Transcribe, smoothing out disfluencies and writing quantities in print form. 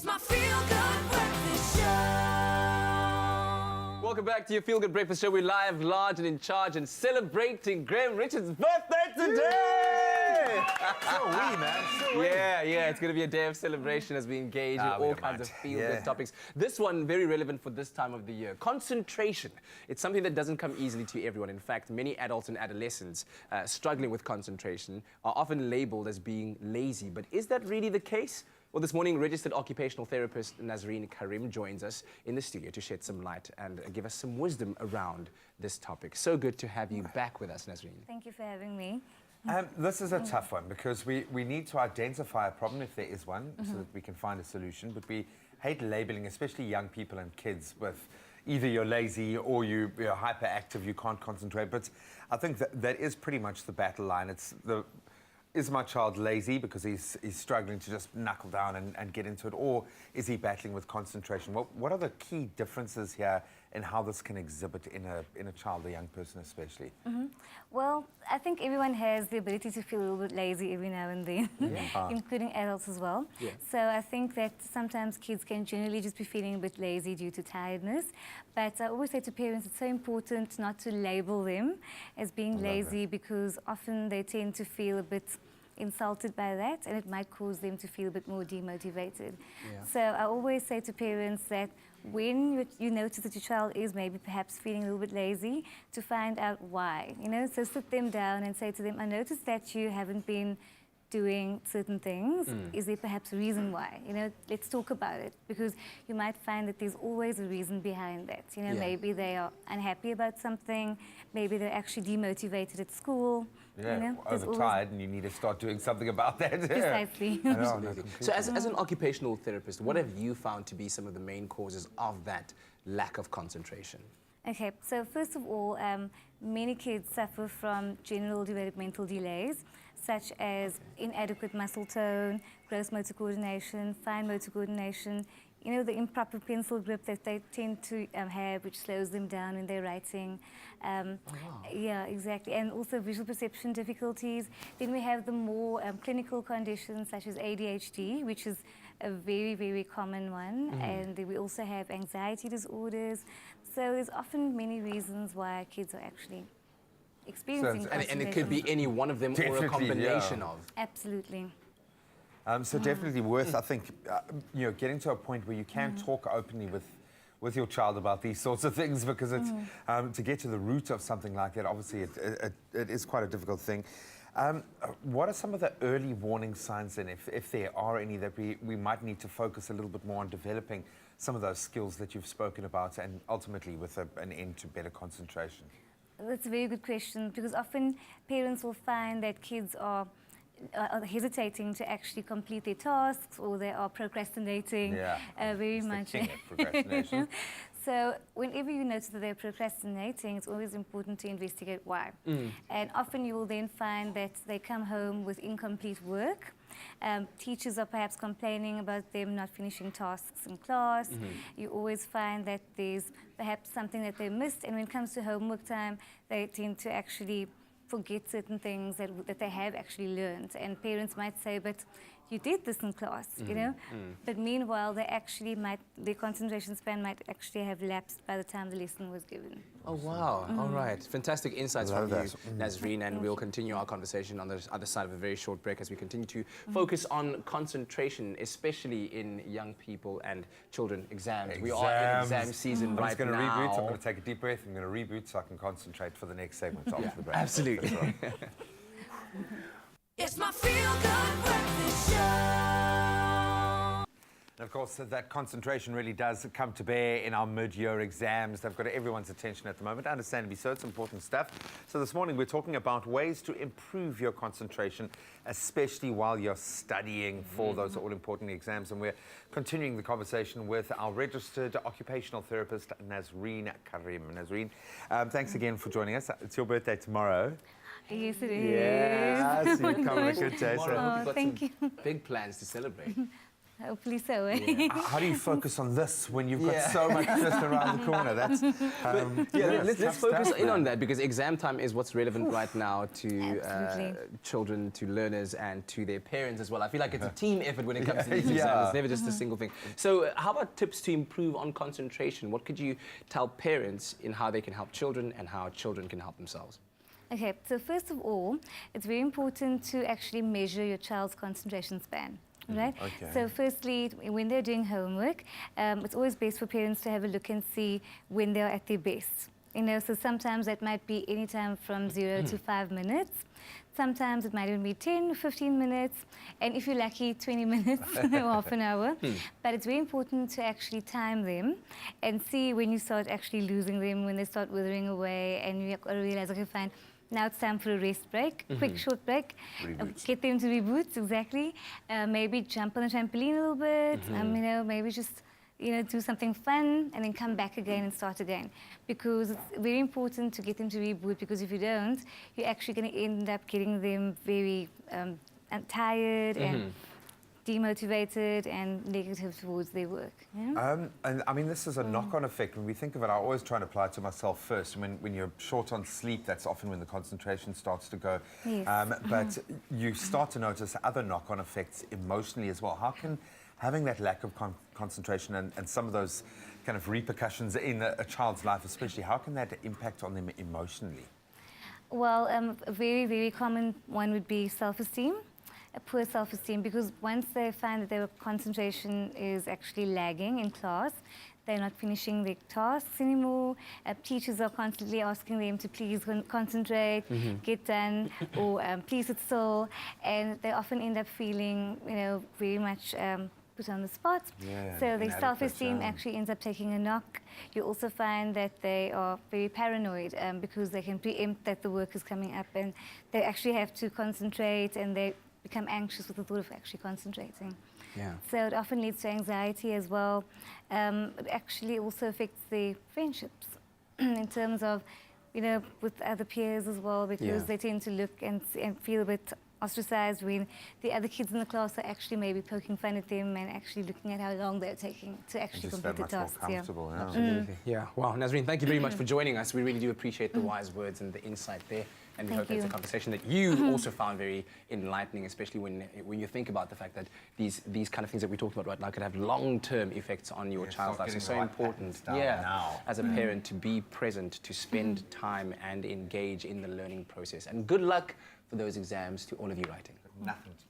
my feel-good breakfast show. Welcome back to your Feel Good Breakfast Show. We're live, large and in charge and celebrating Graham Richards' birthday today! So are we, man. So Yeah, it's going to be a day of celebration as we engage in all kinds of feel-good topics. This one, very relevant for this time of the year. Concentration. It's something that doesn't come easily to everyone. In fact, many adults and adolescents struggling with concentration are often labeled as being lazy. But is that really the case? Well, this morning, registered occupational therapist Nasreen Cariem joins us in the studio to shed some light and give us some wisdom around this topic. So good to have you back with us, Nasreen. Thank you for having me. This is a tough one because we need to identify a problem if there is one so that we can find a solution. But we hate labeling, especially young people and kids, with either you're lazy or you're hyperactive, you can't concentrate. But I think that is pretty much the battle line. It's is my child lazy because he's struggling to just knuckle down and get into it, or is he battling with concentration? What are the key differences here in how this can exhibit in a child, a young person especially? Well, I think everyone has the ability to feel a little bit lazy every now and then, including adults as well. Yeah. So I think that sometimes kids can generally just be feeling a bit lazy due to tiredness. But I always say to parents, it's so important not to label them as being lazy because often they tend to feel a bit insulted by that, and it might cause them to feel a bit more demotivated. Yeah. So I always say to parents that when you notice that your child is maybe perhaps feeling a little bit lazy, to find out why. So sit them down and say to them, I noticed that you haven't been doing certain things. Is there perhaps a reason why? Let's talk about it, because you might find that there's always a reason behind that. Maybe they are unhappy about something, maybe they're actually demotivated at school. Overtired, and you need to start doing something about that. Precisely. So as an occupational therapist, what have you found to be some of the main causes of that lack of concentration? Okay, so first of all, many kids suffer from general developmental delays, such as inadequate muscle tone, gross motor coordination, fine motor coordination, the improper pencil grip that they tend to have, which slows them down when they're writing. Yeah, exactly. And also visual perception difficulties. Then we have the more clinical conditions, such as ADHD, which is a very, very common one. And then we also have anxiety disorders. So there's often many reasons why kids are actually experiencing concentration. And it could be any one of them or a combination of. Absolutely. So definitely worth, I think, getting to a point where you can talk openly with your child about these sorts of things, because it's to get to the root of something like that. Obviously, it is quite a difficult thing. What are some of the early warning signs then, if there are any, that we might need to focus a little bit more on developing some of those skills that you've spoken about, and ultimately with an end to better concentration? That's a very good question, because often parents will find that kids are hesitating to actually complete their tasks, or they are procrastinating very much. The king of procrastination. So whenever you notice that they're procrastinating, it's always important to investigate why. And often you will then find that they come home with incomplete work. Teachers are perhaps complaining about them not finishing tasks in class. You always find that there's perhaps something that they missed, and when it comes to homework time, they tend to actually forget certain things that they have actually learned. And parents might say, but you did this in class, But meanwhile, their concentration span might actually have lapsed by the time the lesson was given. Oh, wow. All right. Fantastic insights from you, Nasreen, and we'll continue our conversation on the other side of a very short break as we continue to focus on concentration, especially in young people and children. Exams. We are in exam season right now. I'm just going to reboot. I'm going to take a deep breath. I'm going to reboot so I can concentrate for the next segment after the break. Absolutely. It's my feel-good breakfast show. And of course, that concentration really does come to bear in our mid-year exams. They've got everyone's attention at the moment, understandably so. It's important stuff. So this morning, we're talking about ways to improve your concentration, especially while you're studying for those all-important exams. And we're continuing the conversation with our registered occupational therapist, Nasreen Cariem. Nasreen, thanks again for joining us. It's your birthday tomorrow. Yes, it is. Yes, you come on a good day. Oh, thank you. Big plans to celebrate. Hopefully so. How do you focus on this when you've got so much just around the corner? That's let's focus stuff, in on man. that, because exam time is what's relevant right now to Absolutely. children, to learners, and to their parents as well. I feel like it's a team effort when it comes to these Yeah. exams. It's never just a single thing. So how about tips to improve on concentration? What could you tell parents in how they can help children and how children can help themselves? Okay, so first of all, it's very important to actually measure your child's concentration span. Right? Okay. So firstly, when they're doing homework, it's always best for parents to have a look and see when they're at their best. You know, so sometimes that might be any time from 0 to 5 minutes. Sometimes it might even be 10, 15 minutes. And if you're lucky, 20 minutes or half an hour. But it's very important to actually time them and see when you start actually losing them, when they start withering away, and you realize, okay, fine, now it's time for a rest break, quick, short break. Get them to reboot, exactly. Maybe jump on the trampoline a little bit. You know, maybe just, you know, do something fun and then come back again and start again. Because it's very important to get them to reboot, because if you don't, you're actually going to end up getting them very tired and demotivated and negative towards their work. Yeah? And I mean, this is a knock-on effect. When we think of it, I always try and apply it to myself first. When you're short on sleep, that's often when the concentration starts to go. Yes. But you start to notice other knock-on effects emotionally as well. How can having that lack of concentration and some of those kind of repercussions in a child's life especially, how can that impact on them emotionally? Well, a very, very common one would be self-esteem. A poor self-esteem, because once they find that their concentration is actually lagging in class, they're not finishing their tasks anymore. Teachers are constantly asking them to please concentrate, get done, or please sit still, and they often end up feeling, you know, very much put on the spot. Yeah, So their inadequate, self-esteem actually ends up taking a knock. You also find that they are very paranoid because they can preempt that the work is coming up, and they actually have to concentrate, and they become anxious with the thought of actually concentrating. Yeah. So it often leads to anxiety as well. It actually also affects the friendships in terms of, you know, with other peers as well, because they tend to look and feel a bit ostracized when the other kids in the class are actually maybe poking fun at them and actually looking at how long they're taking to actually Just complete that the much tasks. more comfortable. Yeah. Absolutely. Yeah. Wow, Nasreen, thank you very much for joining us. We really do appreciate the wise words and the insight there. And we Thank hope it's a you. conversation that you also found very enlightening, especially when you think about the fact that these kind of things that we talked about right now could have long-term effects on your child's life. So it's so important, as a parent, to be present, to spend time and engage in the learning process. And good luck for those exams to all of you writing. Nothing to